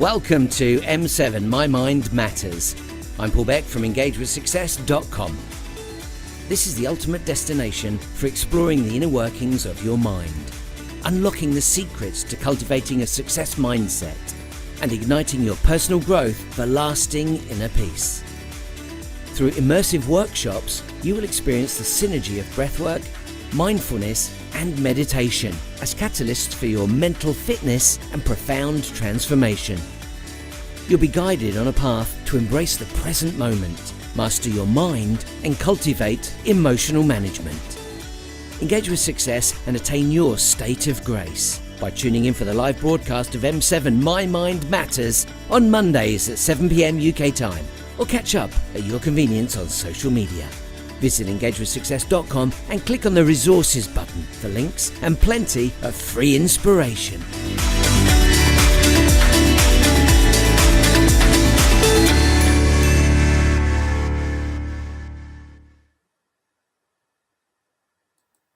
Welcome to M7 My Mind Matters. I'm Paul Beck from engagewithsuccess.com. This is the ultimate destination for exploring the inner workings of your mind, unlocking the secrets to cultivating a success mindset, and igniting your personal growth for lasting inner peace. Through immersive workshops, you will experience the synergy of breathwork, mindfulness, and meditation as catalysts for your mental fitness and profound transformation. You'll be guided on a path to embrace the present moment, master your mind, and cultivate emotional management. Engage with success and attain your state of grace by tuning in for the live broadcast of M7 My Mind Matters on Mondays at 7 p.m. UK time, or catch up at your convenience on social media. Visit engagewithsuccess.com and click on the resources button for links and plenty of free inspiration.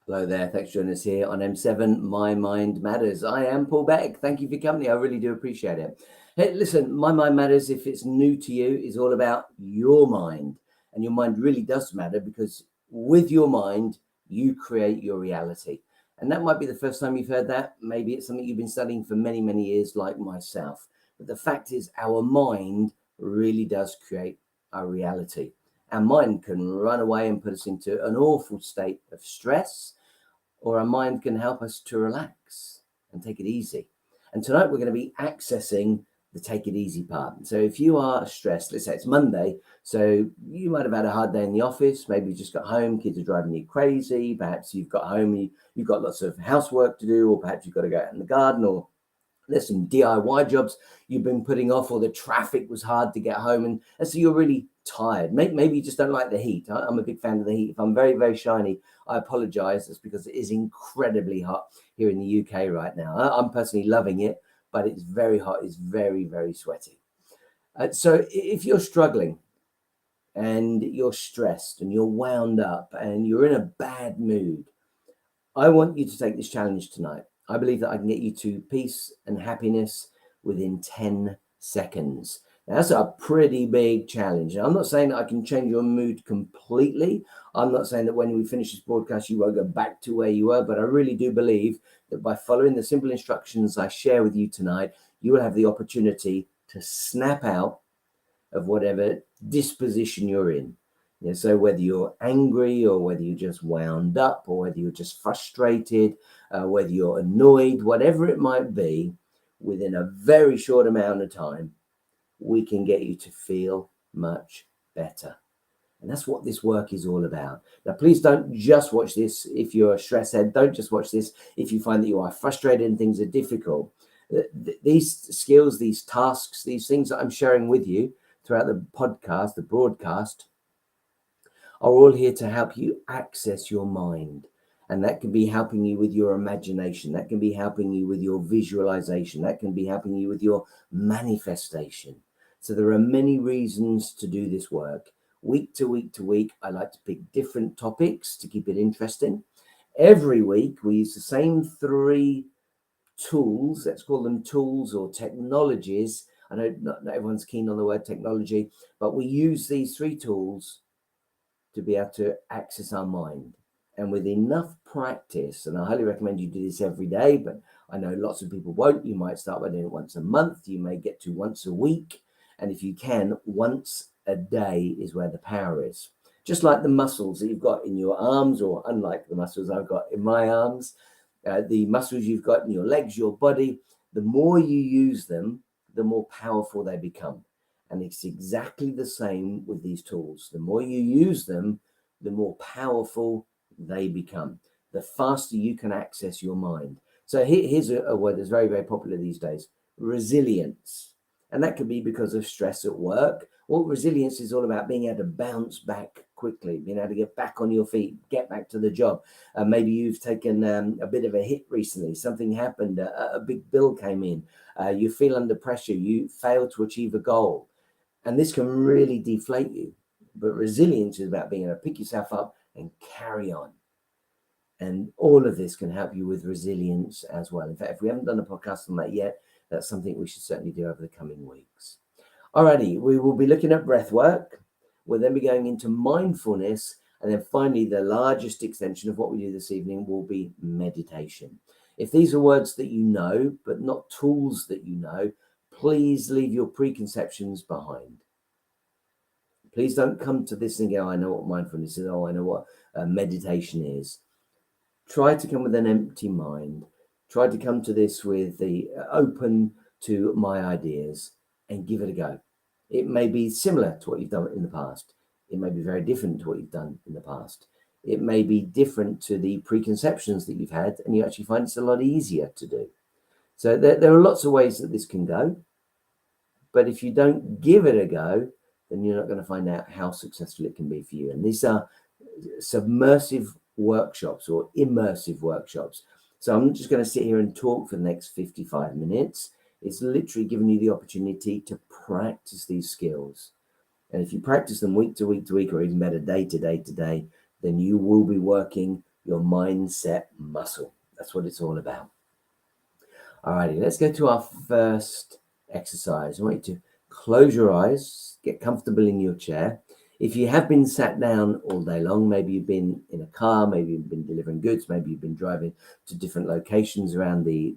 Hello there, thanks for joining us here on M7 My Mind Matters. I am Paul Beck. Thank you for your company. I really do appreciate it. Hey, listen, My Mind Matters, if it's new to you, is all about your mind. And your mind really does matter because with your mind, you create your reality. And that might be the first time you've heard that. Maybe it's something you've been studying for many, many years, like myself. But the fact is, our mind really does create our reality. Our mind can run away and put us into an awful state of stress, or our mind can help us to relax and take it easy. And tonight we're going to be accessing the take it easy part. So if you are stressed, let's say it's Monday, so you might have had a hard day in the office, maybe you just got home, kids are driving you crazy, perhaps you've got home, you've got lots of housework to do, or perhaps you've got to go out in the garden, or there's some DIY jobs you've been putting off, or the traffic was hard to get home, and so you're really tired. Maybe you just don't like the heat. I'm a big fan of the heat. If I'm very, very shiny, I apologize. It's because it is incredibly hot here in the UK right now. I'm personally loving it, but it's very hot. It's very, very sweaty. So if you're struggling and you're stressed and you're wound up and you're in a bad mood, I want you to take this challenge tonight. I believe that I can get you to peace and happiness within 10 seconds. Now, that's a pretty big challenge. Now, I'm not saying that I can change your mood completely. I'm not saying that when we finish this broadcast, you won't go back to where you were, but I really do believe that by following the simple instructions I share with you tonight, you will have the opportunity to snap out of whatever disposition you're in. So whether you're angry, or whether you're just wound up, or whether you're just frustrated, whether you're annoyed, whatever it might be, within a very short amount of time, we can get you to feel much better. And that's what this work is all about. Now, please don't just watch this if you're a stress head. Don't just watch this if you find that you are frustrated and things are difficult. These skills, these tasks, these things that I'm sharing with you throughout the podcast, the broadcast, are all here to help you access your mind. And that can be helping you with your imagination. That can be helping you with your visualization. That can be helping you with your manifestation. So there are many reasons to do this work. Week to week to week, I like to pick different topics to keep it interesting. Every week, we use the same 3 tools. Let's call them tools or technologies. I know not everyone's keen on the word technology, but we use these 3 tools to be able to access our mind. And with enough practice, and I highly recommend you do this every day, but I know lots of people won't. You might start by doing it once a month. You may get to once a week. And if you can, once a day is where the power is. Just like the muscles that you've got in your arms, or unlike the muscles I've got in my arms, the muscles you've got in your legs, your body, the more you use them, the more powerful they become. And it's exactly the same with these tools. The more you use them, the more powerful they become. The faster you can access your mind. So here's a word that's very, very popular these days: resilience. And that could be because of stress at work. Well, resilience is all about being able to bounce back quickly, being able to get back on your feet, get back to the job. Maybe you've taken a bit of a hit recently. Something happened, a big bill came in. You feel under pressure. You failed to achieve a goal. And this can really deflate you. But resilience is about being able to pick yourself up and carry on. And all of this can help you with resilience as well. In fact, if we haven't done a podcast on that yet, that's something we should certainly do over the coming weeks. Alrighty, we will be looking at breath work. We'll then be going into mindfulness. And then finally, the largest extension of what we do this evening will be meditation. If these are words that you know, but not tools that you know, please leave your preconceptions behind. Please don't come to this and go, I know what mindfulness is. Oh, I know what meditation is. Try to come with an empty mind. Try to come to this with the open to my ideas and give it a go. It may be similar to what you've done in the past. It may be very different to what you've done in the past. It may be different to the preconceptions that you've had, and you actually find it's a lot easier to do. So there are lots of ways that this can go. But if you don't give it a go, then you're not going to find out how successful it can be for you. And these are submersive workshops or immersive workshops. So I'm not just going to sit here and talk for the next 55 minutes. It's literally giving you the opportunity to practice these skills. And if you practice them week to week to week, or even better, day to day to day, then you will be working your mindset muscle. That's what it's all about. All righty, let's go to our first exercise. I want you to close your eyes, get comfortable in your chair. If you have been sat down all day long, maybe you've been in a car, maybe you've been delivering goods, maybe you've been driving to different locations around the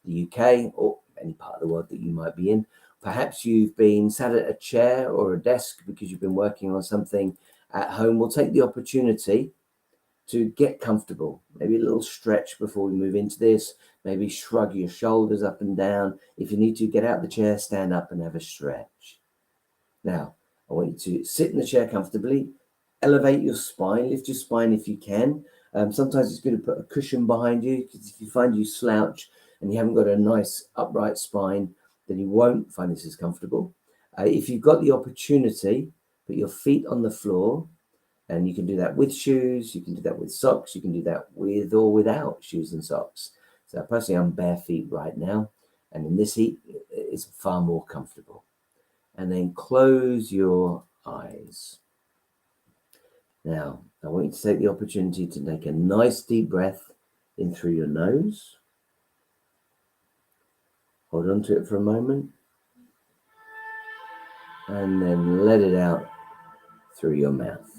UK or any part of the world that you might be in. Perhaps you've been sat at a chair or a desk because you've been working on something at home. We'll take the opportunity to get comfortable. Maybe a little stretch before we move into this. Maybe shrug your shoulders up and down. If you need to, get out of the chair, stand up and have a stretch. Now, I want you to sit in the chair comfortably, elevate your spine, lift your spine if you can. Sometimes it's good to put a cushion behind you, because if you find you slouch and you haven't got a nice upright spine, then you won't find this as comfortable. If you've got the opportunity, put your feet on the floor, and you can do that with shoes, you can do that with socks, you can do that with or without shoes and socks. So personally, I'm bare feet right now, and in this heat, it's far more comfortable. And then close your eyes. Now, I want you to take the opportunity to take a nice deep breath in through your nose. Hold on to it for a moment. And then let it out through your mouth.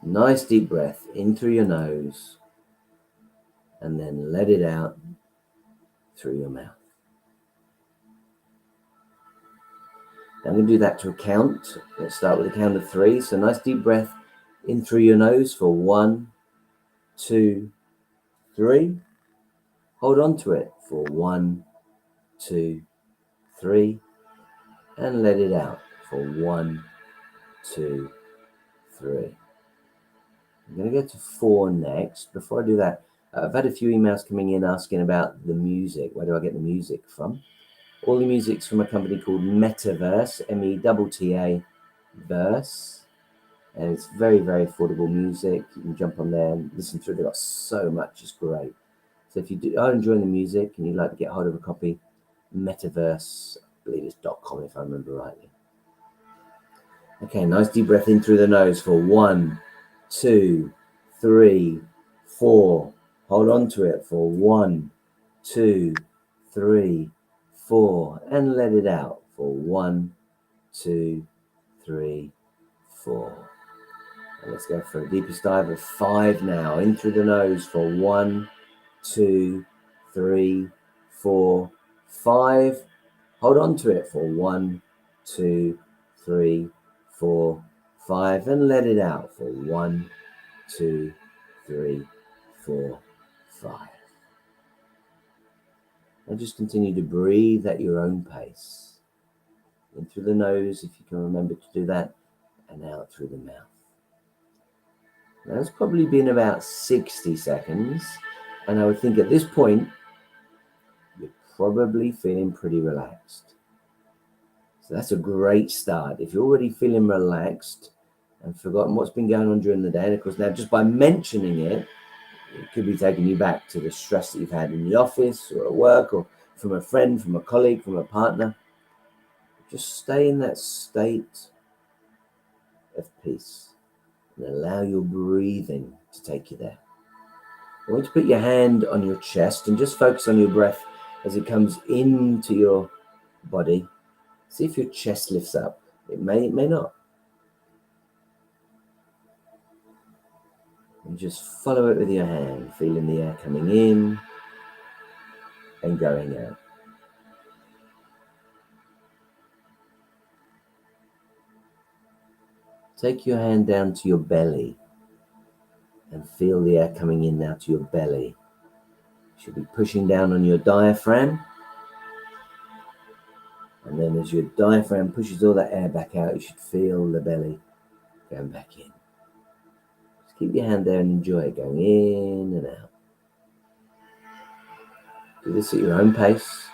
Nice deep breath in through your nose. And then let it out through your mouth. I'm going to do that to a count. Let's start with a count of 3. So nice deep breath in through your nose for 1, 2, 3. Hold on to it for 1, 2, 3. And let it out for 1, 2, 3. I'm going to go to 4 next. Before I do that, I've had a few emails coming in asking about the music. Where do I get the music from? All the music's from a company called Metaverse, METTA Verse. And it's very, very affordable music. You can jump on there and listen to it. They've got so much, it's great. So if you are enjoying the music and you'd like to get hold of a copy, Metaverse, I believe it's .com if I remember rightly. Okay, nice deep breath in through the nose for 1, 2, 3, 4. Hold on to it for 1, 2, 3, 4. And let it out for 1, 2, 3, 4. And let's go for a deepest dive of 5 now. In through the nose for 1, 2, 3, 4, 5. Hold on to it for 1, 2, 3, 4, 5. And let it out for 1, 2, 3, 4, 5. And just continue to breathe at your own pace. In through the nose, if you can remember to do that, and out through the mouth. Now, it's probably been about 60 seconds, and I would think at this point, you're probably feeling pretty relaxed. So that's a great start. If you're already feeling relaxed and forgotten what's been going on during the day, and of course now just by mentioning it, it could be taking you back to the stress that you've had in the office or at work or from a friend, from a colleague, from a partner. Just stay in that state of peace and allow your breathing to take you there. I want you to put your hand on your chest and just focus on your breath as it comes into your body. See if your chest lifts up. It may not. And just follow it with your hand, feeling the air coming in and going out. Take your hand down to your belly and feel the air coming in now to your belly. You should be pushing down on your diaphragm. And then as your diaphragm pushes all that air back out, you should feel the belly going back in. Just keep your hand there and enjoy it going in and out. Do this at your own pace.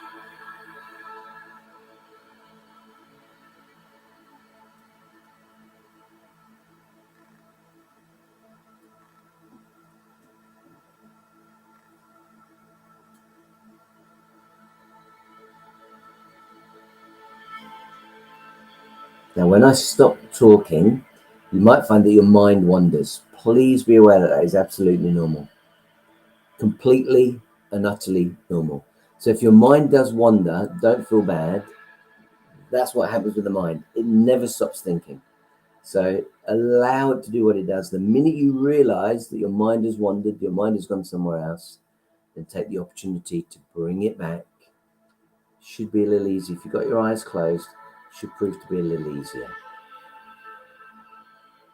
Now, when I stop talking, you might find that your mind wanders. Please be aware that that is absolutely normal. Completely and utterly normal. So if your mind does wander, don't feel bad. That's what happens with the mind. It never stops thinking. So allow it to do what it does. The minute you realize that your mind has wandered, your mind has gone somewhere else, then take the opportunity to bring it back. Should be a little easy. If you've got your eyes closed, should prove to be a little easier.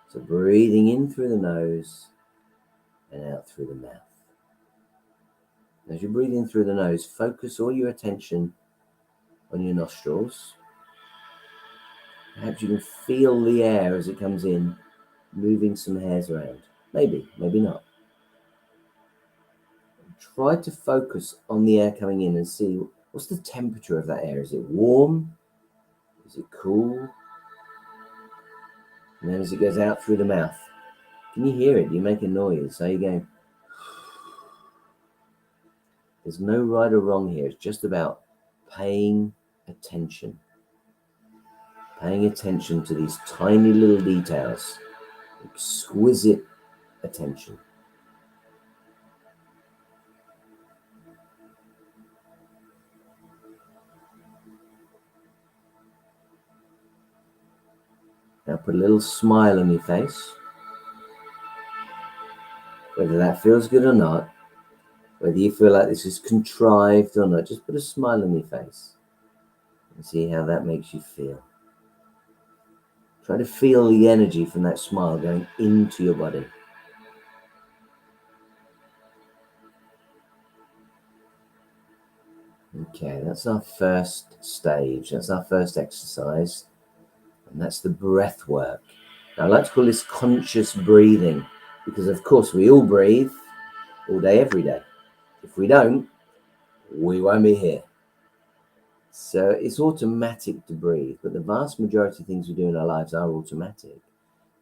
So breathing in through the nose and out through the mouth. As you're breathing through the nose, focus all your attention on your nostrils. Perhaps you can feel the air as it comes in, moving some hairs around. Maybe not. Try to focus on the air coming in and see what's the temperature of that air. Is it warm? Is it cool? And then as it goes out through the mouth, can you hear it? Do you make a noise? How you going? There's no right or wrong here. It's just about paying attention. Paying attention to these tiny little details. Exquisite attention. Now put a little smile on your face. Whether that feels good or not, whether you feel like this is contrived or not, just put a smile on your face and see how that makes you feel. Try to feel the energy from that smile going into your body. Okay, that's our first stage. That's our first exercise. And that's the breath work. Now, I like to call this conscious breathing because, of course, we all breathe all day, every day. If we don't, we won't be here. So it's automatic to breathe, but the vast majority of things we do in our lives are automatic.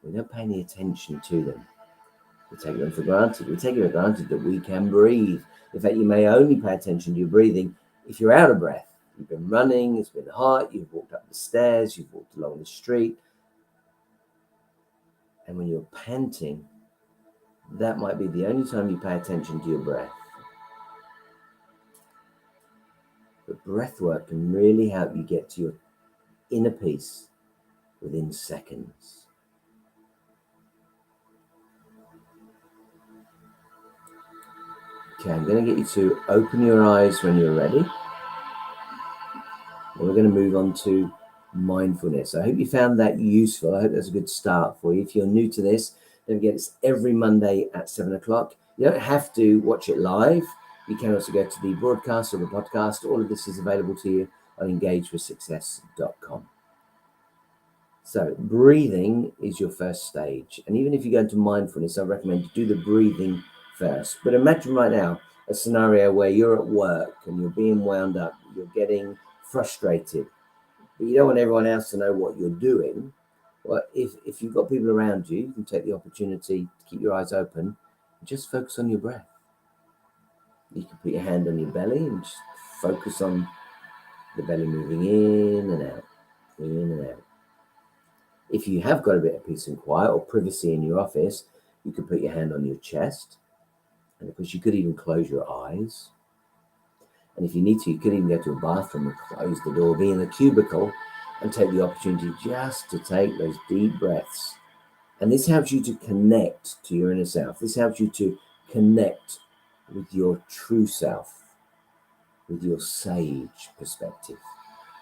We don't pay any attention to them. We take them for granted. We take it for granted that we can breathe. In fact, you may only pay attention to your breathing if you're out of breath. You've been running, it's been hot, you've walked up the stairs, you've walked along the street. And when you're panting, that might be the only time you pay attention to your breath. But breath work can really help you get to your inner peace within seconds. Okay, I'm going to get you to open your eyes when you're ready. And we're going to move on to mindfulness. I hope you found that useful. I hope that's a good start for you. If you're new to this, don't forget it's every Monday at 7 o'clock. You don't have to watch it live. You can also go to the broadcast or the podcast. All of this is available to you on engagewithsuccess.com. So breathing is your first stage. And even if you go into mindfulness, I recommend you do the breathing first. But imagine right now a scenario where you're at work and you're being wound up, you're getting frustrated, but you don't want everyone else to know what you're doing. Well, if you've got people around you, you can take the opportunity to keep your eyes open and just focus on your breath. You can put your hand on your belly and just focus on the belly moving in and out, in and out. If you have got a bit of peace and quiet or privacy in your office, you can put your hand on your chest And of course, you could even close your eyes. And if you need to, you could even go to a bathroom and close the door, be in a cubicle, and take the opportunity just to take those deep breaths. And this helps you to connect to your inner self. This helps you to connect with your true self, with your sage perspective.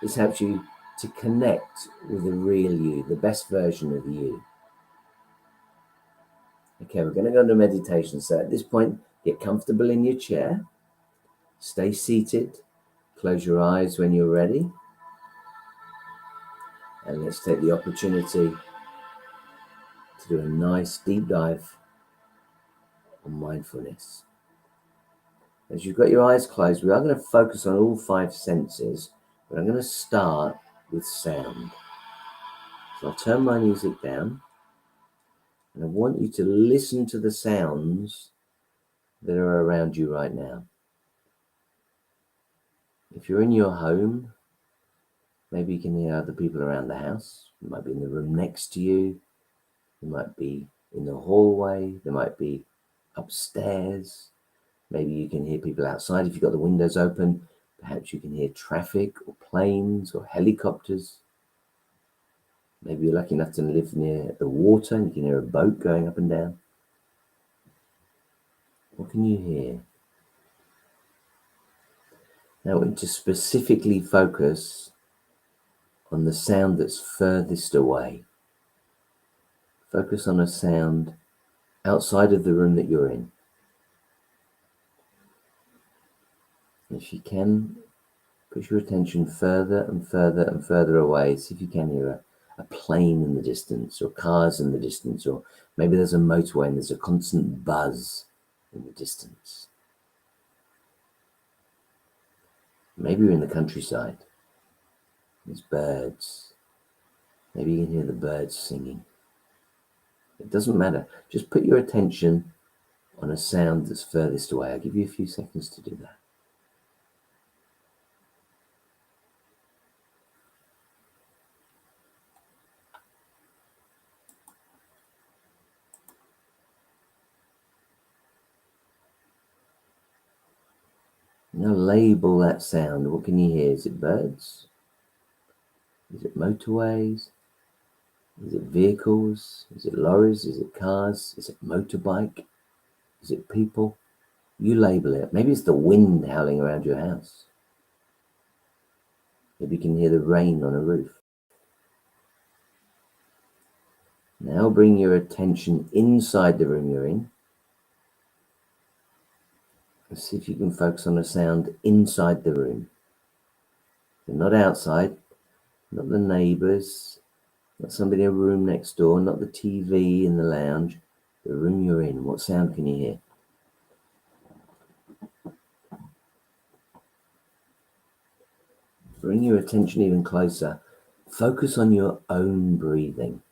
This helps you to connect with the real you, the best version of you. Okay, we're going to go into meditation. So at this point, get comfortable in your chair. Stay seated. Close your eyes when you're ready. And let's take the opportunity to do a nice deep dive on mindfulness. As you've got your eyes closed, we are going to focus on all 5 senses, but I'm going to start with sound. So I'll turn my music down, and I want you to listen to the sounds that are around you right now. If you're in your home, maybe you can hear other people around the house. You might be in the room next to you. You might be in the hallway. They might be upstairs. Maybe you can hear people outside if you've got the windows open. Perhaps you can hear traffic or planes or helicopters. Maybe you're lucky enough to live near the water and you can hear a boat going up and down. What can you hear? Now I want you to specifically focus on the sound that's furthest away. Focus on a sound outside of the room that you're in. If you can, push your attention further and further and further away. See if you can hear a plane in the distance, or cars in the distance, or maybe there's a motorway and there's a constant buzz in the distance. Maybe you're in the countryside. There's birds. Maybe you can hear the birds singing. It doesn't matter. Just put your attention on a sound that's furthest away. I'll give you a few seconds to do that. Now label that sound. What can you hear? Is it birds? Is it motorways? Is it vehicles? Is it lorries? Is it cars? Is it motorbike? Is it people? You label it. Maybe it's the wind howling around your house. Maybe you can hear the rain on a roof. Now bring your attention inside the room you're in. And see if you can focus on a sound inside the room. So not outside, not the neighbours, not somebody in a room next door, not the TV in the lounge, the room you're in. What sound can you hear? Bring your attention even closer. Focus on your own breathing.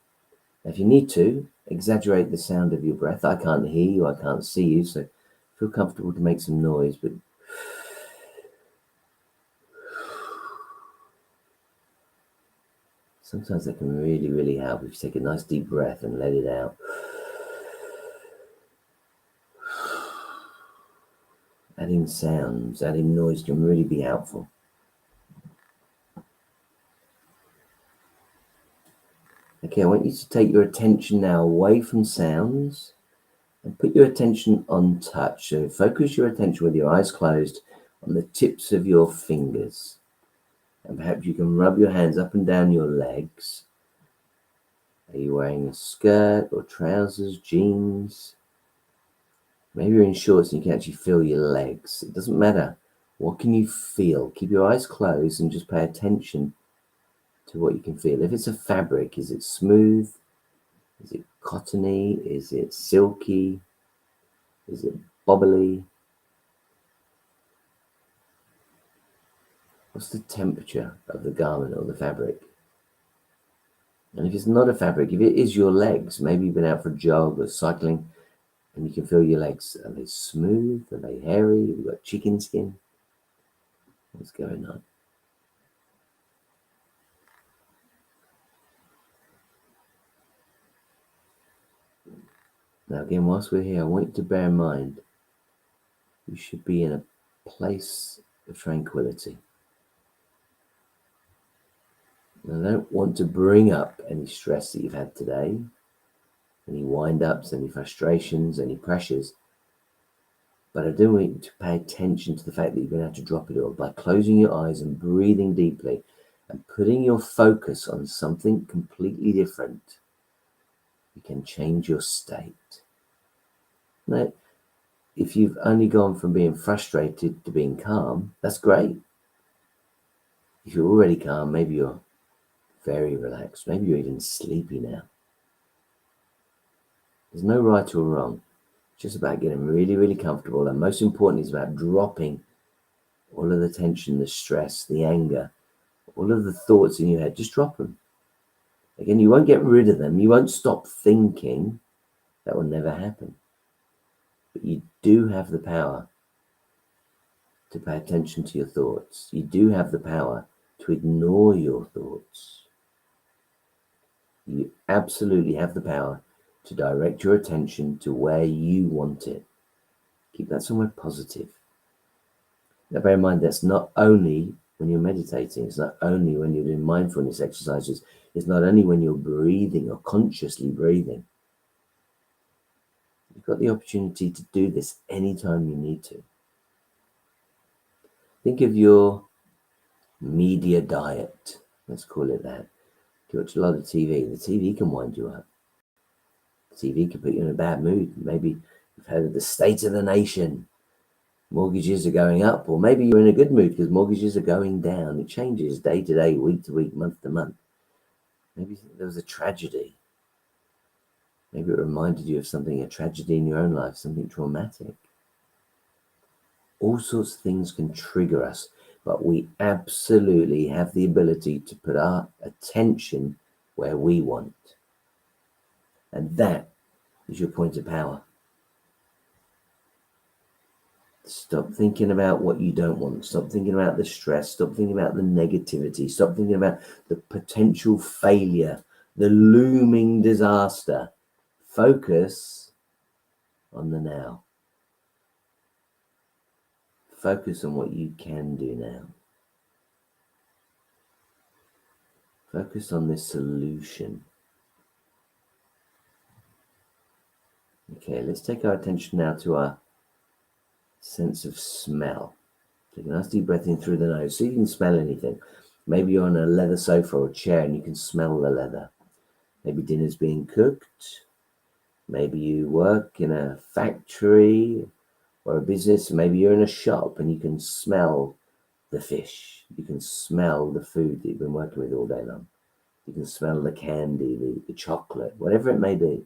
Now, if you need to, exaggerate the sound of your breath. I can't hear you, I can't see you, so feel comfortable to make some noise, but sometimes that can really, really help if you take a nice deep breath and let it out. Adding sounds, adding noise can really be helpful. Okay, I want you to take your attention now away from sounds and put your attention on touch. So focus your attention with your eyes closed on the tips of your fingers. And perhaps you can rub your hands up and down your legs. Are you wearing a skirt or trousers, jeans? Maybe you're in shorts and you can actually feel your legs. It doesn't matter. What can you feel? Keep your eyes closed and just pay attention to what you can feel. If it's a fabric, is it smooth? Is it cottony? Is it silky? Is it bobbly? What's the temperature of the garment or the fabric? And if it's not a fabric, if it is your legs, maybe you've been out for a jog or cycling and you can feel your legs. Are they smooth? Are they hairy? Have you got chicken skin? What's going on? Now again, whilst we're here, I want you to bear in mind You should be in a place of tranquility. And I don't want to bring up any stress that you've had today, any wind-ups, any frustrations, any pressures. But I do want you to pay attention to the fact that you're going to have to drop it all by closing your eyes and breathing deeply and putting your focus on something completely different. You can change your state. Now, if you've only gone from being frustrated to being calm, that's great. If you're already calm, maybe you're very relaxed. Maybe you're even sleepy now. There's no right or wrong. It's just about getting really, really comfortable. And most importantly, it's about dropping all of the tension, the stress, the anger, all of the thoughts in your head. Just drop them. Again, you won't get rid of them. You won't stop thinking. That will never happen. But you do have the power to pay attention to your thoughts. You do have the power to ignore your thoughts. You absolutely have the power to direct your attention to where you want it. Keep that somewhere positive. Now, bear in mind, that's not only when you're meditating. It's not only when you're doing mindfulness exercises. It's not only when you're breathing or consciously breathing. You've got the opportunity to do this anytime you need to. Think of your media diet. Let's call it that. If you watch a lot of TV, the TV can wind you up. The TV can put you in a bad mood. Maybe you've heard of the state of the nation. Mortgages are going up, or maybe you're in a good mood because mortgages are going down. It changes day to day, week to week, month to month. Maybe there was a tragedy. Maybe it reminded you of something, a tragedy in your own life, something traumatic. All sorts of things can trigger us, but we absolutely have the ability to put our attention where we want. And that is your point of power. Stop thinking about what you don't want. Stop thinking about the stress. Stop thinking about the negativity. Stop thinking about the potential failure, the looming disaster. Focus on the now. Focus on what you can do now. Focus on this solution. Okay, let's take our attention now to our sense of smell. Take a nice deep breath in through the nose so you can smell anything. Maybe you're on a leather sofa or chair and you can smell the leather. Maybe dinner's being cooked. Maybe you work in a factory or a business. Maybe you're in a shop and you can smell the fish. You can smell the food that you've been working with all day long. You can smell the candy, the chocolate, whatever it may be.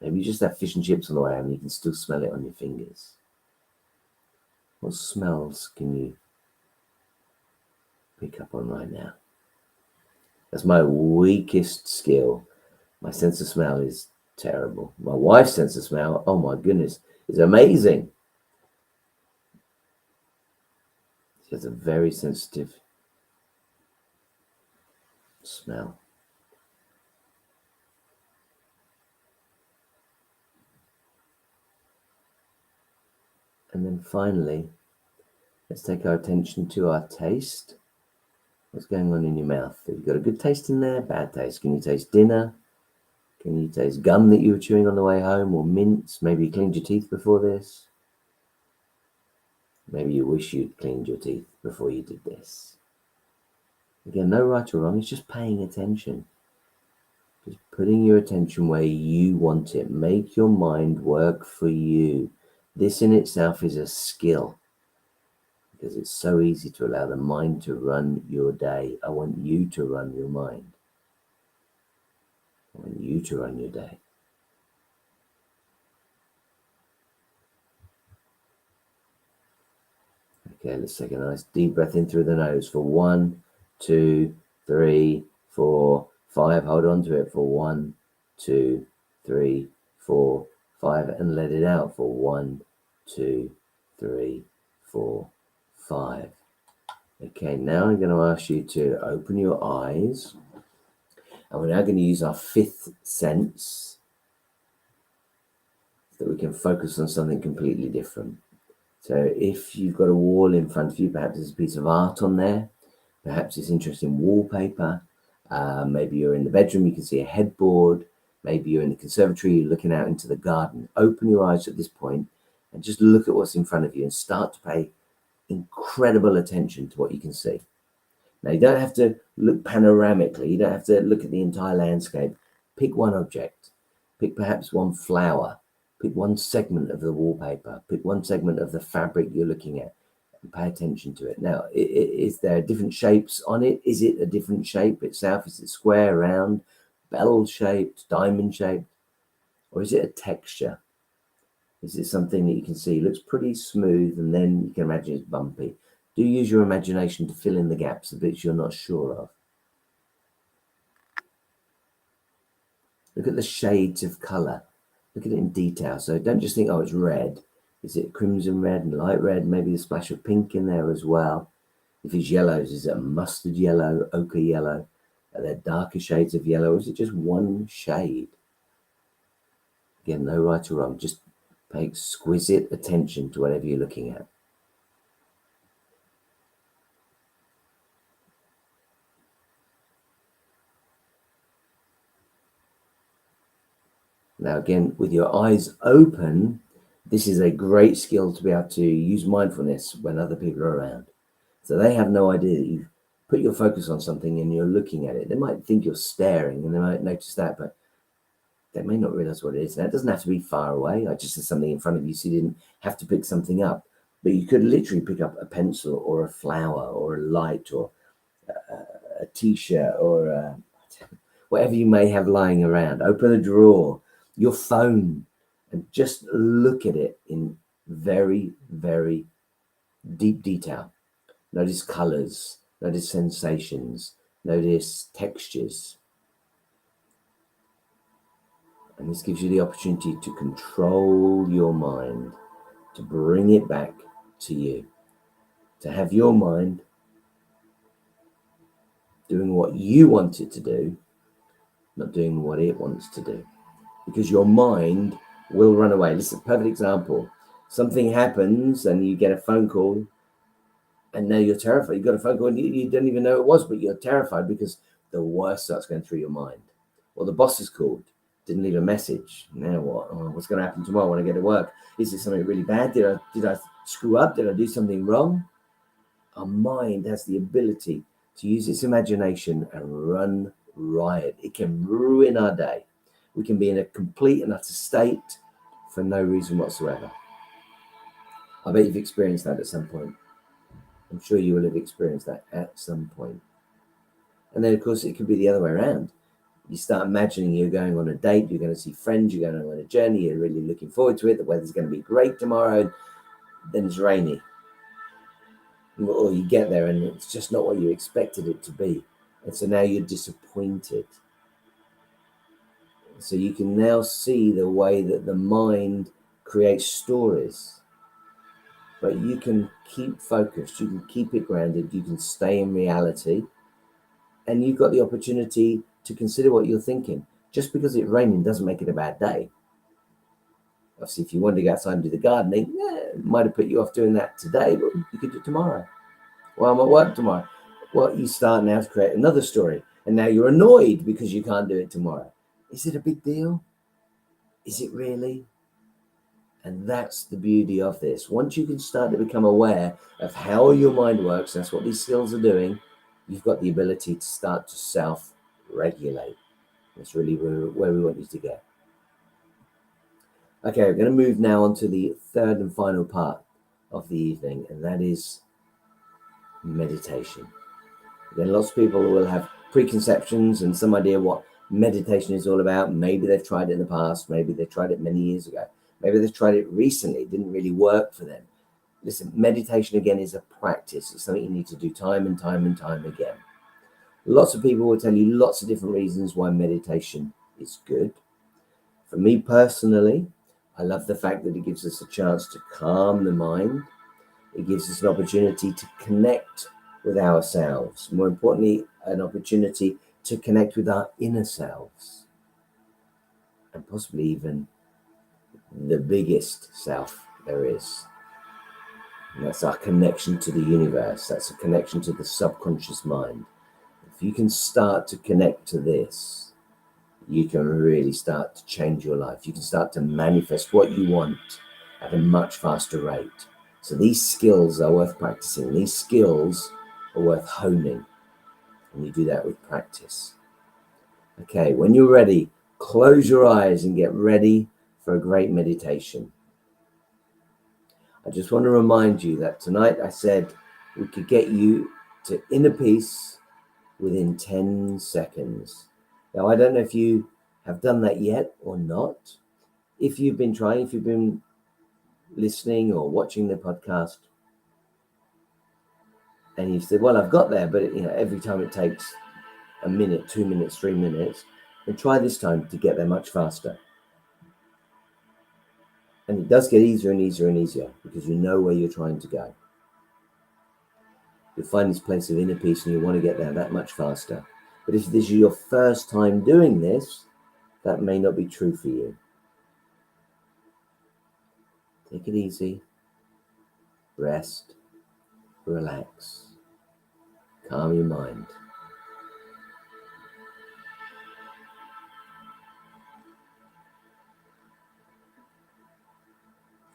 Maybe you just have fish and chips on the way home and you can still smell it on your fingers. What smells can you pick up on right now? That's my weakest skill. My sense of smell is terrible. My wife's sense of smell, oh my goodness, is amazing. She has a very sensitive smell. And then finally, let's take our attention to our taste. What's going on in your mouth? Have you got a good taste in there? Bad taste? Can you taste dinner? Can you taste gum that you were chewing on the way home, or mints? Maybe you cleaned your teeth before this. Maybe you wish you'd cleaned your teeth before you did this. Again, no right or wrong. It's just paying attention. Just putting your attention where you want it. Make your mind work for you. This in itself is a skill, because it's so easy to allow the mind to run your day. I want you to run your mind. I want you to run your day. Okay, let's take a nice deep breath in through the nose for 1, 2, 3, 4, 5. Hold on to it for 1, 2, 3, 4, 5, and let it out for 1, 2, 3, 4, 5. Okay, now I'm going to ask you to open your eyes, and we're now going to use our fifth sense so that we can focus on something completely different. So if you've got a wall in front of you, perhaps there's a piece of art on there, perhaps it's interesting wallpaper. Maybe you're in the bedroom, you can see a headboard. Maybe you're in the conservatory, you're looking out into the garden. Open your eyes at this point and just look at what's in front of you and start to pay incredible attention to what you can see. Now, you don't have to look panoramically. You don't have to look at the entire landscape. Pick one object. Pick perhaps one flower. Pick one segment of the wallpaper. Pick one segment of the fabric you're looking at and pay attention to it. Now, is there different shapes on it? Is it a different shape itself? Is it square, round, bell-shaped, diamond-shaped? Or is it a texture? Is it something that you can see looks pretty smooth and then you can imagine it's bumpy? Do use your imagination to fill in the gaps, the bits you're not sure of. Look at the shades of colour. Look at it in detail. So don't just think, oh, it's red. Is it crimson red and light red? Maybe a splash of pink in there as well. If it's yellows, is it a mustard yellow, ochre yellow? Are there darker shades of yellow? Or is it just one shade? Again, no right or wrong. Just pay exquisite attention to whatever you're looking at. Now, again, with your eyes open, this is a great skill to be able to use mindfulness when other people are around. So they have no idea that you've put your focus on something and you're looking at it. They might think you're staring and they might notice that, but they may not realize what it is. Now, it doesn't have to be far away. I just had something in front of you, so you didn't have to pick something up. But you could literally pick up a pencil or a flower or a light or a t-shirt or whatever you may have lying around. Open a drawer, your phone, and just look at it in very, very deep detail. Notice colors, notice sensations, notice textures. And this gives you the opportunity to control your mind, to bring it back to you, to have your mind doing what you want it to do, not doing what it wants to do. Because your mind will run away. This is a perfect example. Something happens and you get a phone call and now you're terrified. You got a phone call and you don't even know it was, but you're terrified because the worst starts going through your mind. Well, the boss is called, didn't leave a message. Now what? Oh, what's going to happen tomorrow when I get to work? Is it something really bad? Did I screw up? Did I do something wrong? Our mind has the ability to use its imagination and run riot. It can ruin our day. We can be in a complete and utter state for no reason whatsoever. I bet you've experienced that at some point. I'm sure you will have experienced that at some point. And then, of course, it could be the other way around. You start imagining you're going on a date, you're going to see friends, you're going on a journey, you're really looking forward to it, the weather's going to be great tomorrow, then it's rainy. Or you get there and it's just not what you expected it to be. And so now you're disappointed. So you can now see the way that the mind creates stories. But you can keep focused, you can keep it grounded, you can stay in reality. And you've got the opportunity to consider what you're thinking. Just because it's raining doesn't make it a bad day. Obviously, if you wanted to go outside and do the gardening, it might have put you off doing that today, but you could do it tomorrow. Well, I'm at work tomorrow. Well, you start now to create another story. And now you're annoyed because you can't do it tomorrow. Is it a big deal? Is it really? And that's the beauty of this. Once you can start to become aware of how your mind works, that's what these skills are doing, you've got the ability to start to self-regulate. That's really where we want you to get. Okay, we're going to move now on to the third and final part of the evening, and that is meditation. Again, lots of people will have preconceptions and some idea what meditation is all about. Maybe they've tried it in the past. Maybe they tried it many years ago. Maybe they've tried it recently. It didn't really work for them. Listen, meditation, again, is a practice. It's something you need to do time and time and time again. Lots of people will tell you lots of different reasons why meditation is good. For me personally, I love the fact that it gives us a chance to calm the mind. It gives us an opportunity to connect with ourselves. More importantly, an opportunity to connect with our inner selves. And possibly even the biggest self there is. And that's our connection to the universe. That's a connection to the subconscious mind. If you can start to connect to this, you can really start to change your life. You can start to manifest what you want at a much faster rate. So these skills are worth practicing. These skills are worth honing. And you do that with practice. Okay, when you're ready, close your eyes and get ready for a great meditation. I just want to remind you that tonight I said we could get you to inner peace within 10 seconds. Now, I don't know if you have done that yet or not. If you've been trying, if you've been listening or watching the podcast, and you said, well, I've got there, but every time it takes a minute, 2 minutes, 3 minutes, then try this time to get there much faster. And it does get easier and easier and easier because you know where you're trying to go. You'll find this place of inner peace and you want to get there that much faster. But if this is your first time doing this, that may not be true for you. Take it easy. Rest. Relax. Calm your mind.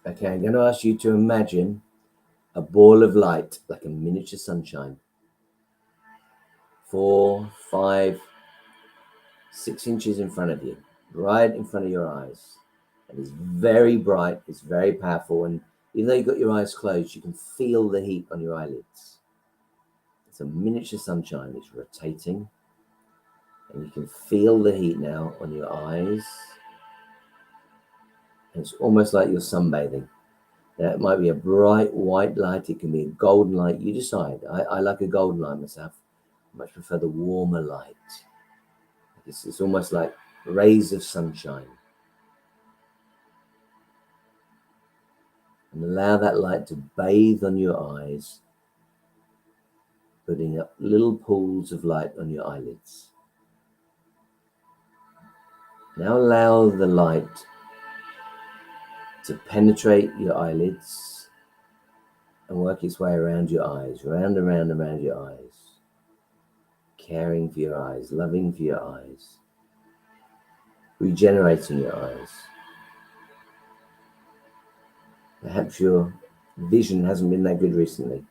Okay, I'm going to ask you to imagine a ball of light, like a miniature sunshine. 4, 5, 6 inches in front of you, right in front of your eyes. And it's very bright, it's very powerful, and even though you've got your eyes closed, you can feel the heat on your eyelids. It's a miniature sunshine, it's rotating, and you can feel the heat now on your eyes. And it's almost like you're sunbathing. Now, it might be a bright white light, it can be a golden light, you decide. I like a golden light myself. I much prefer the warmer light. It's almost like rays of sunshine. And allow that light to bathe on your eyes, putting up little pools of light on your eyelids. Now allow the light to penetrate your eyelids and work its way around your eyes, round and round and around your eyes. Caring for your eyes, loving for your eyes, regenerating your eyes. Perhaps your vision hasn't been that good recently.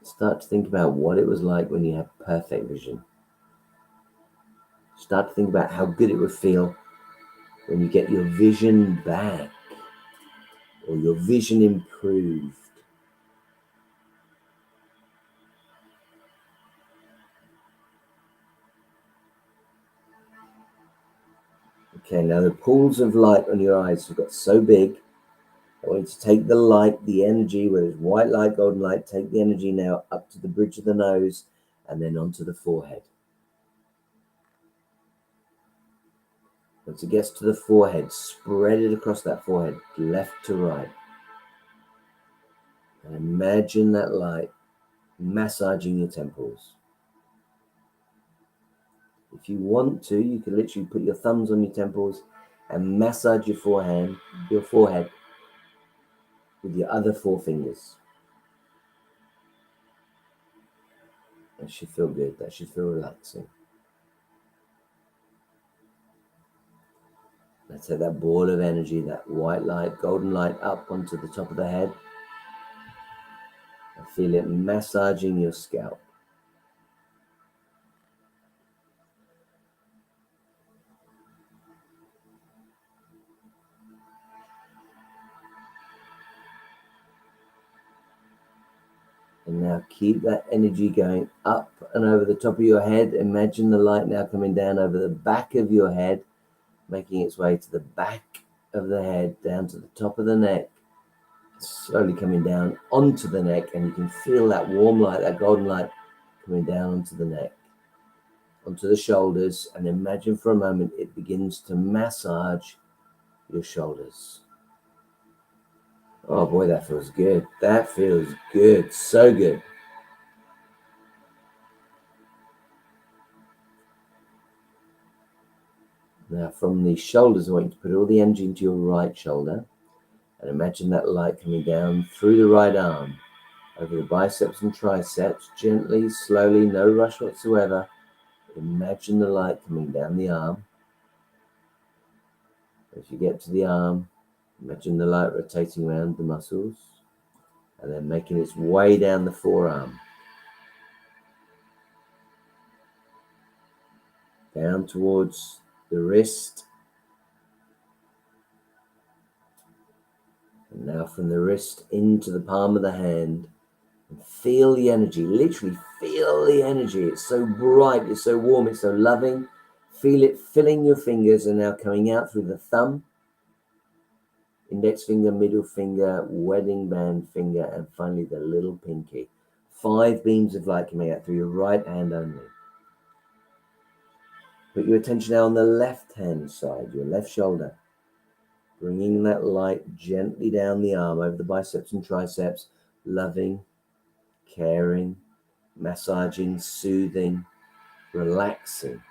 Start to think about what it was like when you had perfect vision. Start to think about how good it would feel when you get your vision back or your vision improved. Okay, now the pools of light on your eyes have got so big. I want you to take the light, the energy, whether it's white light, golden light, take the energy now up to the bridge of the nose and then onto the forehead. Once it gets to the forehead, spread it across that forehead, left to right. And imagine that light massaging your temples. If you want to, you can literally put your thumbs on your temples and massage your forehead with your other 4 fingers. That should feel good. That should feel relaxing. Let's take that ball of energy, that white light, golden light, up onto the top of the head. And feel it massaging your scalp. And now keep that energy going up and over the top of your head. Imagine the light now coming down over the back of your head, making its way to the back of the head, down to the top of the neck, slowly coming down onto the neck. And you can feel that warm light, that golden light coming down onto the neck, onto the shoulders. And imagine for a moment it begins to massage your shoulders. Oh boy, that feels good. That feels good. So good. Now from the shoulders, I want you to put all the energy into your right shoulder. And imagine that light coming down through the right arm, over the biceps and triceps, gently, slowly, no rush whatsoever. Imagine the light coming down the arm. As you get to the arm, imagine the light rotating around the muscles and then making its way down the forearm, down towards the wrist, and now from the wrist into the palm of the hand. And feel the energy, literally feel the energy. It's so bright, it's so warm, it's so loving. Feel it filling your fingers and now coming out through the thumb, index finger, middle finger, wedding band finger, and finally the little pinky. 5 beams of light coming out through your right hand only. Put your attention now on the left hand side, your left shoulder. Bringing that light gently down the arm, over the biceps and triceps, loving, caring, massaging, soothing, relaxing.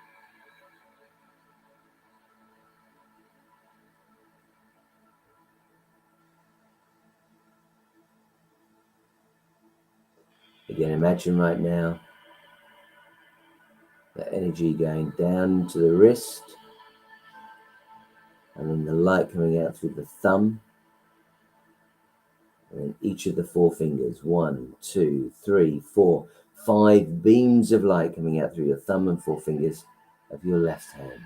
Again, imagine right now the energy going down to the wrist, and then the light coming out through the thumb, and then each of the 4 fingers. 1, 2, 3, 4, 5 beams of light coming out through your thumb and 4 fingers of your left hand.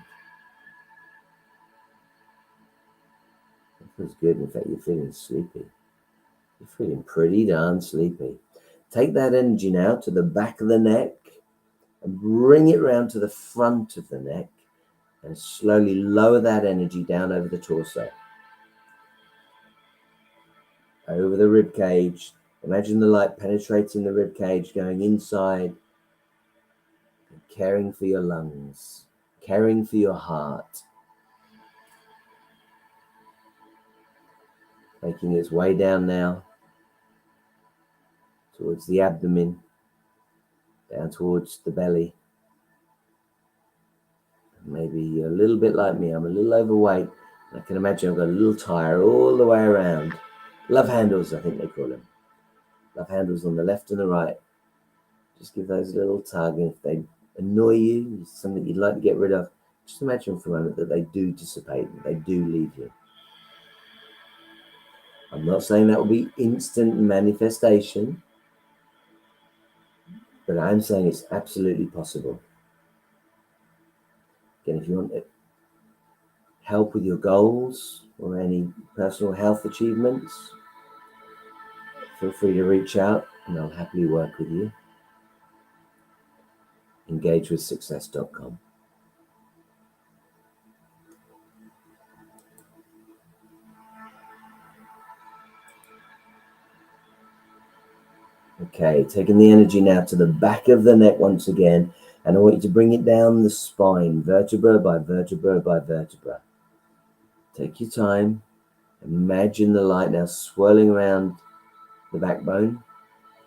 It feels good. In fact, you're feeling sleepy. You're feeling pretty darn sleepy. Take that energy now to the back of the neck and bring it round to the front of the neck, and slowly lower that energy down over the torso, over the rib cage. Imagine the light penetrating the rib cage, going inside, and caring for your lungs, caring for your heart, making its way down now towards the abdomen, down towards the belly. Maybe you're a little bit like me. I'm a little overweight. I can imagine I've got a little tire all the way around. Love handles, I think they call them. Love handles on the left and the right. Just give those a little tug, and if they annoy you, it's something you'd like to get rid of, just imagine for a moment that they do dissipate, that they do leave you. I'm not saying that will be instant manifestation, but I'm saying it's absolutely possible. Again, if you want help with your goals or any personal health achievements, feel free to reach out and I'll happily work with you. engagewithsuccess.com. Okay, taking the energy now to the back of the neck once again, and I want you to bring it down the spine, vertebra by vertebra by vertebra. Take your time. Imagine the light now swirling around the backbone,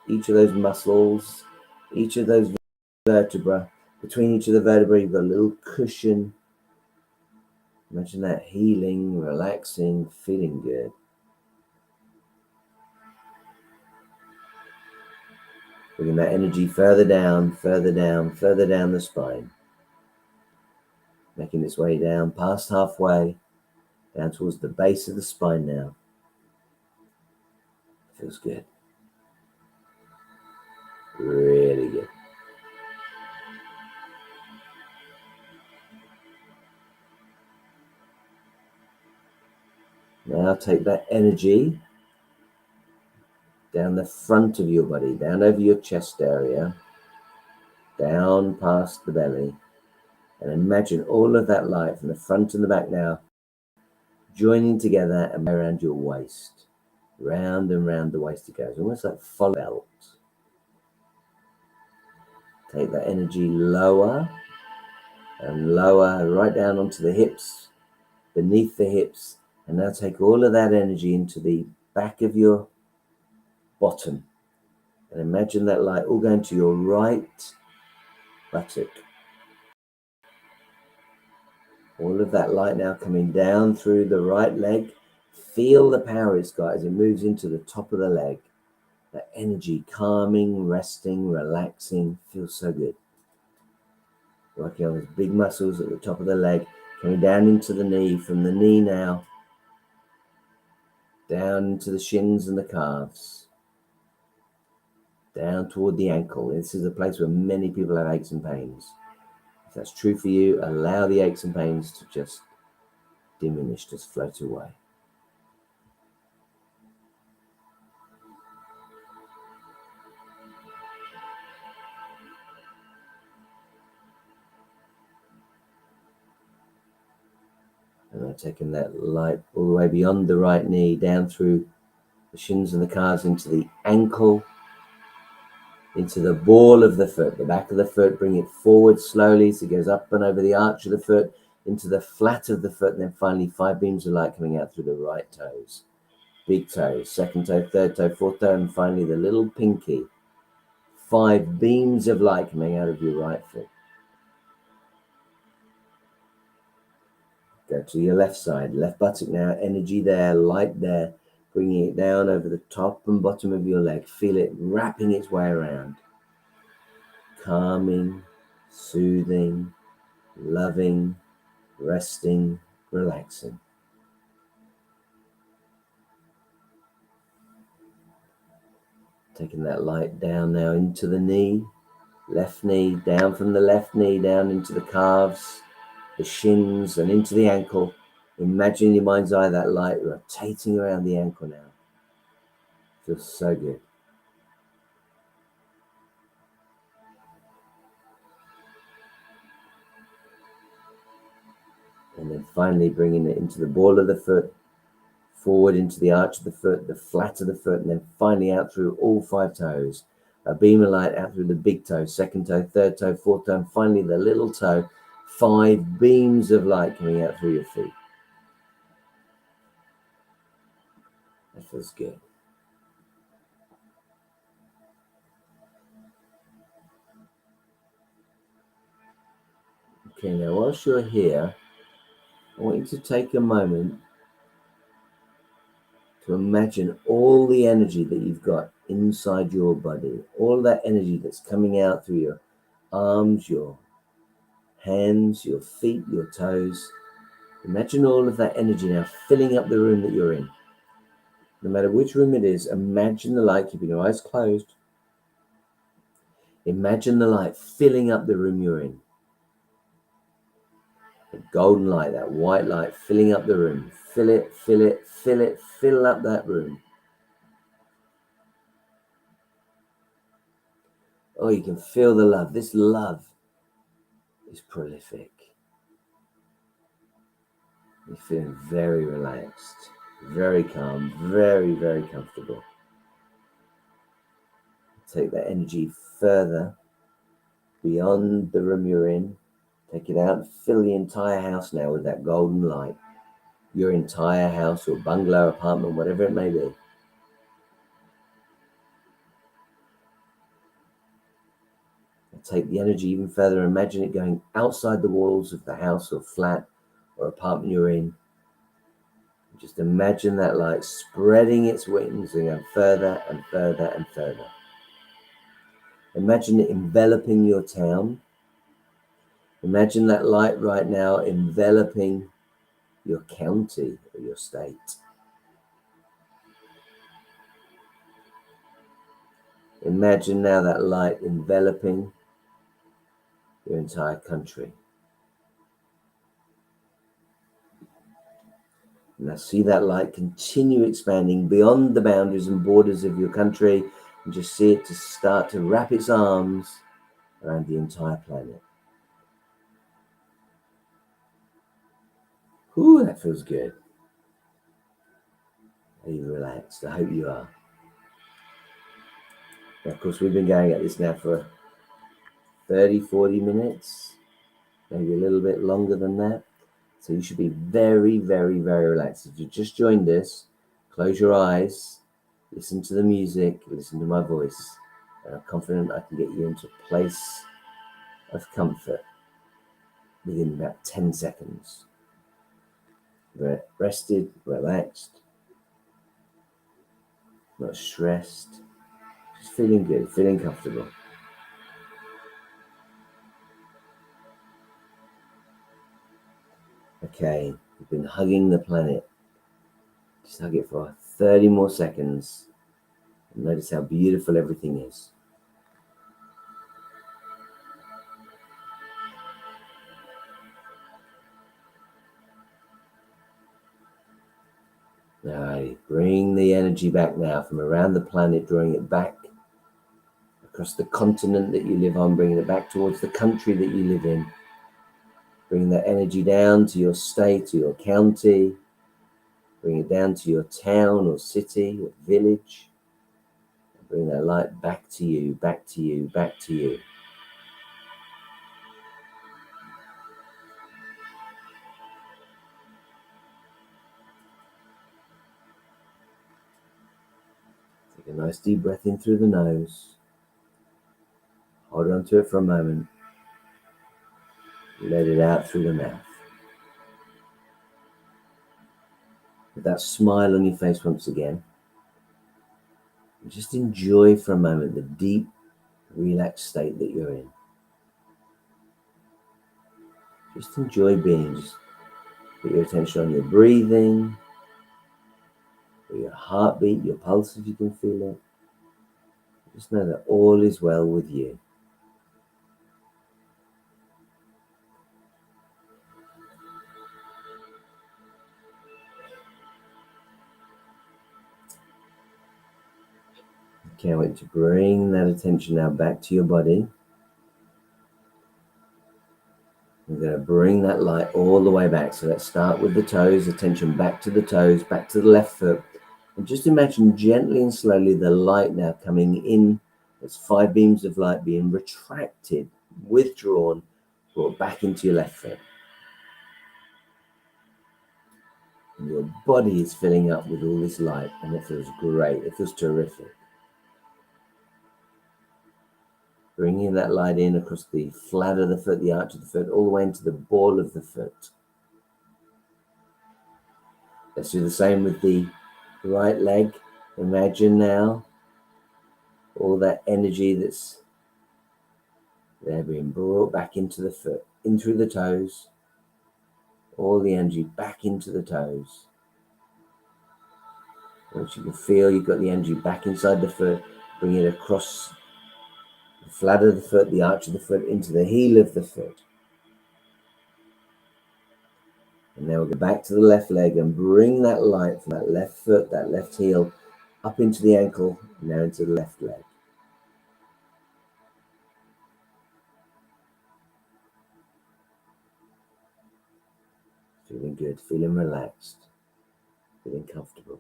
each of those muscles, each of those vertebra. Between each of the vertebrae, you've got a little cushion. Imagine that healing, relaxing, feeling good. Bringing that energy further down, further down, further down the spine. Making its way down past halfway, down towards the base of the spine now. Feels good. Really good. Now take that energy down the front of your body, down over your chest area, down past the belly, and imagine all of that light from the front and the back now joining together and around your waist. Round and round the waist it goes, almost like follow belt. Take that energy lower and lower, right down onto the hips, beneath the hips, and now take all of that energy into the back of your bottom. And imagine that light all going to your right buttock. All of that light now coming down through the right leg, Feel the power it's got as it moves into the top of the leg. That energy, calming, resting, relaxing, feels so good. Working on those big muscles at the top of the leg, coming down into the knee, from the knee now, down into the shins and the calves, down toward the ankle. This is a place where many people have aches and pains. If that's true for you, allow the aches and pains to just diminish, just float away. And I'm taking that light all the way beyond the right knee, down through the shins and the calves, into the ankle, into the ball of the foot, the back of the foot. Bring it forward slowly so it goes up and over the arch of the foot, into the flat of the foot, and then finally 5 beams of light coming out through the right toes. Big toe, second toe, third toe, fourth toe, and finally the little pinky. 5 beams of light coming out of your right foot. Go to your left side, left buttock now, energy there, light there, bringing it down over the top and bottom of your leg. Feel it wrapping its way around. Calming, soothing, loving, resting, relaxing. Taking that light down now into the knee, left knee, down from the left knee, down into the calves, the shins, and into the ankle. Imagine in your mind's eye that light rotating around the ankle now. Feels so good. And then finally bringing it into the ball of the foot, forward into the arch of the foot, the flat of the foot, and then finally out through all 5 toes. A beam of light out through the big toe, second toe, third toe, fourth toe, and finally the little toe. 5 beams of light coming out through your feet. That feels good. Okay, now whilst you're here, I want you to take a moment to imagine all the energy that you've got inside your body, all that energy that's coming out through your arms, your hands, your feet, your toes. Imagine all of that energy now filling up the room that you're in. No matter which room it is, imagine the light, keeping your eyes closed. Imagine the light filling up the room you're in. The golden light, that white light filling up the room. Fill it, fill it, fill it, fill up that room. Oh, you can feel the love. This love is prolific. You're feeling very relaxed, very calm, very, very comfortable. Take that energy further beyond the room you're in. Take it out and fill the entire house now with that golden light. Your entire house or bungalow, apartment, whatever it may be. Take the energy even further. Imagine it going outside the walls of the house or flat or apartment you're in. Just imagine that light spreading its wings and going further and further and further. Imagine it enveloping your town. Imagine that light right now enveloping your county or your state. Imagine now that light enveloping your entire country. Now see that light continue expanding beyond the boundaries and borders of your country, and just see it to start to wrap its arms around the entire planet. Ooh, that feels good. Are you relaxed? I hope you are. Now, of course, we've been going at this now for 30, 40 minutes, maybe a little bit longer than that. So you should be very, very, very relaxed. If you just joined us, close your eyes, listen to the music, listen to my voice. And I'm confident I can get you into a place of comfort within about 10 seconds. Rested, relaxed, not stressed, just feeling good, feeling comfortable. Okay, you've been hugging the planet. Just hug it for 30 more seconds and notice how beautiful everything is. Alright, bring the energy back now from around the planet, drawing it back across the continent that you live on, bringing it back towards the country that you live in. Bring that energy down to your state, to your county. Bring it down to your town or city or village. Bring that light back to you, back to you, back to you. Take a nice deep breath in through the nose. Hold on to it for a moment. Let it out through the mouth. With that smile on your face once again. And just enjoy for a moment the deep, relaxed state that you're in. Just enjoy being. Just put your attention on your breathing, or your heartbeat, your pulse if you can feel it. Just know that all is well with you. Can't wait to bring that attention now back to your body. We're going to bring that light all the way back. So let's start with the toes, attention back to the toes, back to the left foot. And just imagine gently and slowly the light now coming in. There's 5 beams of light being retracted, withdrawn, brought back into your left foot. And your body is filling up with all this light, and it feels great. It feels terrific. Bringing that light in across the flat of the foot, the arch of the foot, all the way into the ball of the foot. Let's do the same with the right leg. Imagine now all that energy that's there being brought back into the foot, in through the toes, all the energy back into the toes. Once you can feel you've got the energy back inside the foot, bring it across the flat of the foot, the arch of the foot, into the heel of the foot. And then we'll go back to the left leg and bring that light from that left foot, that left heel, up into the ankle, and now into the left leg. Feeling good, feeling relaxed, feeling comfortable.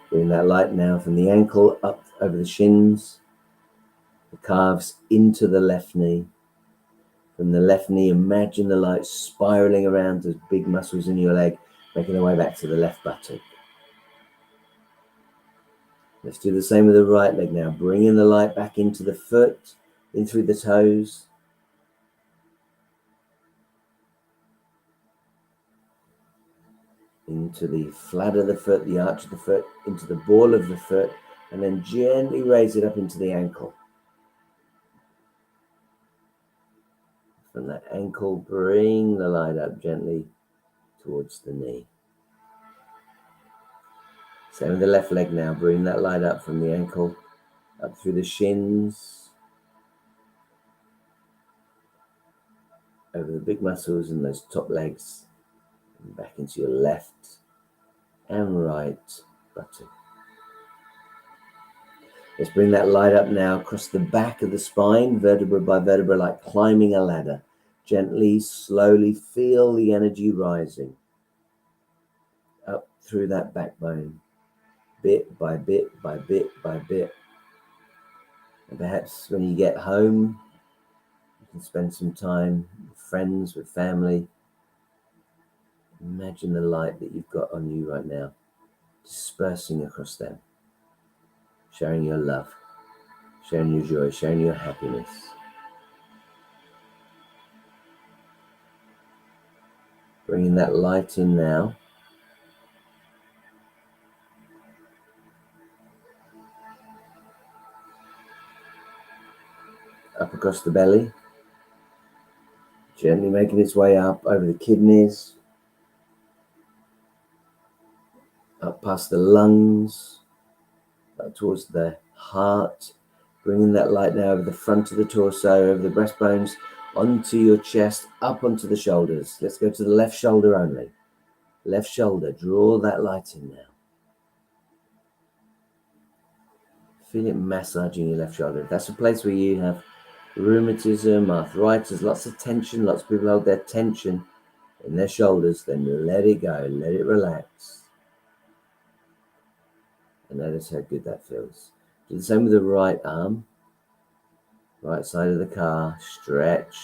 Bring that light now from the ankle up over the shins, the calves into the left knee. From the left knee, imagine the light spiraling around those big muscles in your leg, making their way back to the left buttock. Let's do the same with the right leg now. Bringing the light back into the foot, in through the toes. Into the flat of the foot, the arch of the foot, into the ball of the foot, and then gently raise it up into the ankle. From that ankle, bring the light up gently towards the knee. Same with the left leg now. Bring that light up from the ankle, up through the shins, over the big muscles in those top legs, and back into your left and right buttock. Let's bring that light up now across the back of the spine, vertebra by vertebra, like climbing a ladder. Gently, slowly feel the energy rising up through that backbone, bit by bit by bit by bit. And perhaps when you get home, you can spend some time with friends, with family. Imagine the light that you've got on you right now, dispersing across them, sharing your love, sharing your joy, sharing your happiness. Bringing that light in now. Up across the belly. Gently making its way up over the kidneys. Up past the lungs. Up towards the heart. Bringing that light now over the front of the torso, over the breastbones, onto your chest, up onto the shoulders. Let's go to the left shoulder only. Left shoulder, draw that light in now. Feel it massaging your left shoulder. If that's a place where you have rheumatism, arthritis, lots of tension, lots of people hold their tension in their shoulders, then let it go, let it relax. And notice how good that feels. Do the same with the right arm. Right side of the car, stretch,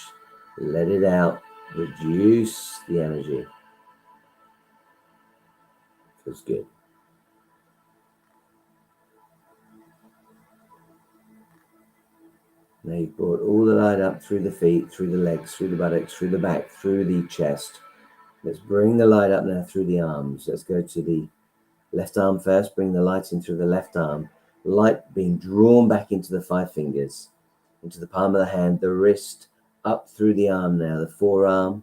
let it out, reduce the energy. Feels good. Now you've brought all the light up through the feet, through the legs, through the buttocks, through the back, through the chest. Let's bring the light up now through the arms. Let's go to the left arm first. Bring the light in through the left arm. Light being drawn back into the 5 fingers, into the palm of the hand, the wrist, up through the arm now, the forearm,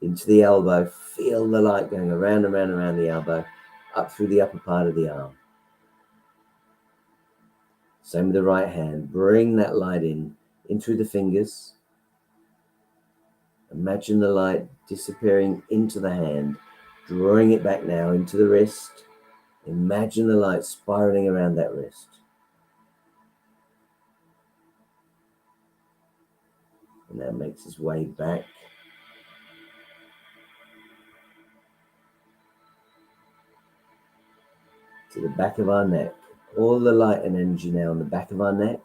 into the elbow. Feel the light going around and around and around the elbow, up through the upper part of the arm. Same with the right hand. Bring that light in through the fingers. Imagine the light disappearing into the hand, drawing it back now into the wrist. Imagine the light spiraling around that wrist. And that makes its way back to the back of our neck. All the light and energy now on the back of our neck,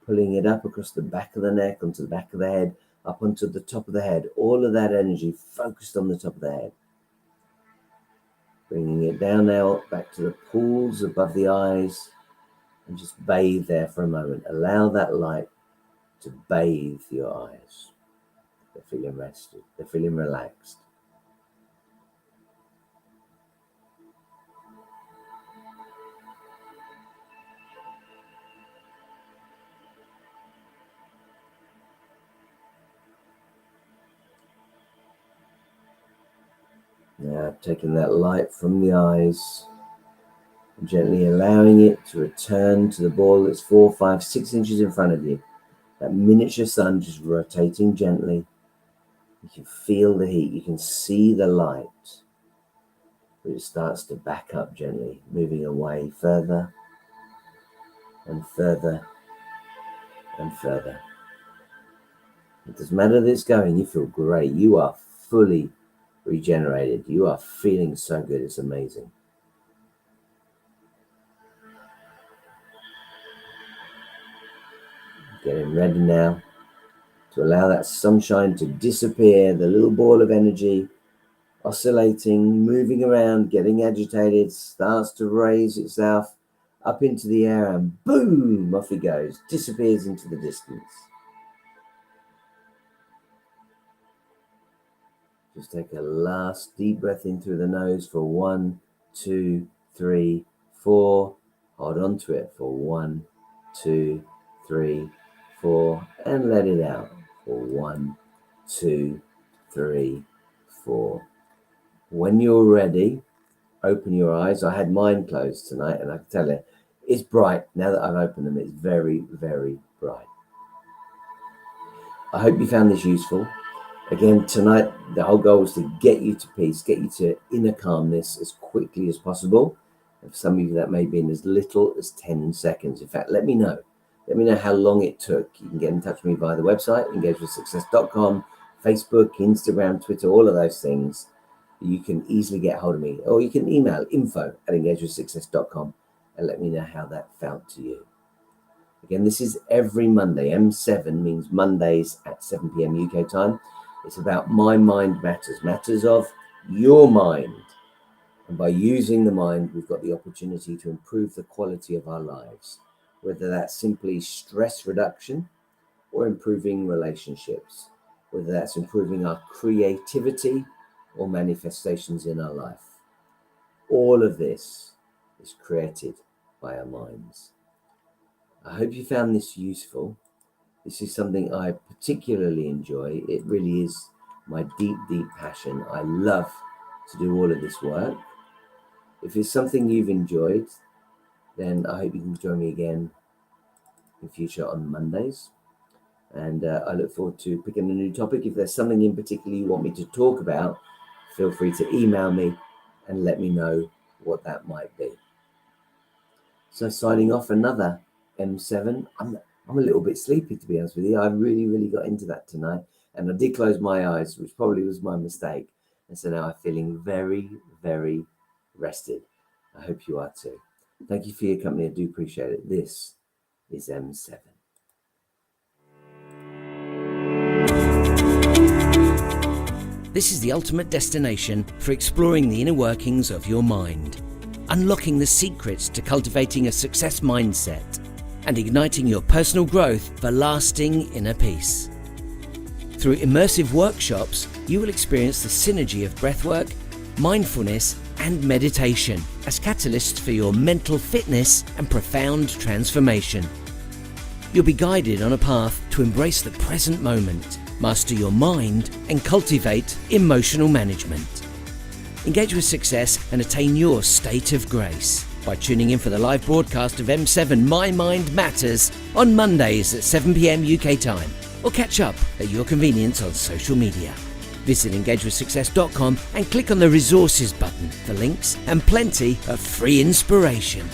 pulling it up across the back of the neck, onto the back of the head, up onto the top of the head. All of that energy focused on the top of the head. Bringing it down now, back to the pools above the eyes, and just bathe there for a moment. Allow that light to bathe your eyes. They're feeling rested. They're feeling relaxed. Now taking that light from the eyes, and gently allowing it to return to the ball that's 4, 5, 6 inches in front of you. That miniature sun just rotating gently. You can feel the heat. You can see the light. But it starts to back up gently, moving away further and further and further. It doesn't matter that it's going, you feel great. You are fully regenerated. You are feeling so good. It's amazing. Getting ready now to allow that sunshine to disappear, the little ball of energy oscillating, moving around, getting agitated, starts to raise itself up into the air, and boom, off it goes, disappears into the distance. Just take a last deep breath in through the nose for 1, 2, 3, 4. Hold on to it for 1, 2, 3, 4, and let it out for 1, 2, 3, 4. When you're ready, open your eyes. I had mine closed tonight, and I can tell you, it's bright. Now that I've opened them, it's very, very bright. I hope you found this useful. Again, tonight, the whole goal was to get you to peace, get you to inner calmness as quickly as possible. And for some of you, that may be in as little as 10 seconds. In fact, let me know. Let me know how long it took. You can get in touch with me via the website, engagewithsuccess.com, Facebook, Instagram, Twitter, all of those things. You can easily get hold of me. Or you can email info@engagewithsuccess.com and let me know how that felt to you. Again, this is every Monday. M7 means Mondays at 7 p.m. UK time. It's about my mind matters, matters of your mind. And by using the mind, we've got the opportunity to improve the quality of our lives, whether that's simply stress reduction or improving relationships, whether that's improving our creativity or manifestations in our life. All of this is created by our minds. I hope you found this useful. This is something I particularly enjoy. It really is my deep, deep passion. I love to do all of this work. If it's something you've enjoyed, then I hope you can join me again in future on Mondays. And I look forward to picking a new topic. If there's something in particular you want me to talk about, feel free to email me and let me know what that might be. So signing off, another M7. I'm a little bit sleepy, to be honest with you. I really got into that tonight. And I did close my eyes, which probably was my mistake. And so now I'm feeling very, very rested. I hope you are too. Thank you for your company. I do appreciate it. This is M7. This is the ultimate destination for exploring the inner workings of your mind, unlocking the secrets to cultivating a success mindset, and igniting your personal growth for lasting inner peace. Through immersive workshops, you will experience the synergy of breathwork, mindfulness, and meditation as catalysts for your mental fitness and profound transformation. You'll be guided on a path to embrace the present moment, master your mind, and cultivate emotional management. Engage with success and attain your state of grace by tuning in for the live broadcast of M7 My Mind Matters on Mondays at 7 p.m. UK time, or catch up at your convenience on social media. Visit engagewithsuccess.com and click on the resources button for links and plenty of free inspiration.